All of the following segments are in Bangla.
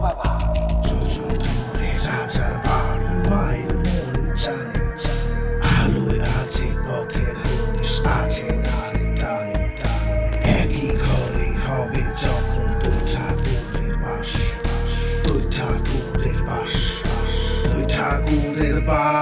বাবা। দূরে রাজার বাড়ি মায়ের মনে জানে, আলোয় আছে পথের হদিশ, আছে নারী টানে টানে। একই ঘরে হবে যখন দুই ঠাকুরের বাস, দুই ঠাকুরের বাস, দুই ঠাকুরের বাস।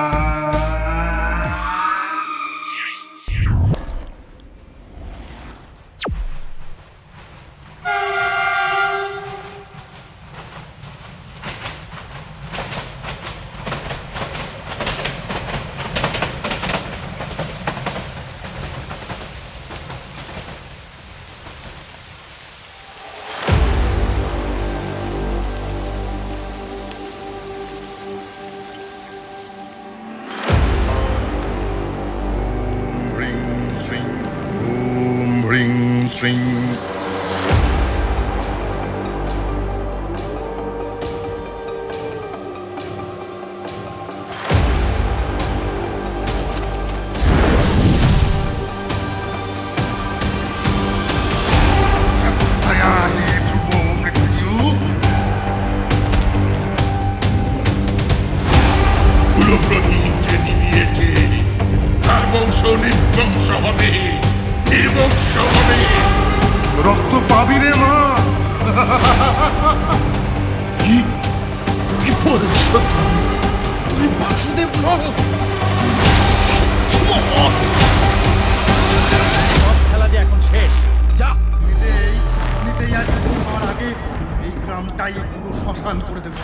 Boom, ring, string. Saya hidup mengikuti. পুরোপ্রতি চেনি দিয়েছে, তার বংশ নির্বংশ হবে, নির্বংশ হবে। রক্ত পাবি রে মা। কি কি বলছো তুমি? বাসুদেব নও। সব খেলা যে এখন শেষ। যা। নিতেই আজ খাওয়ার আগে এই গ্রামটাই পুরো শ্মশান করে দেবো।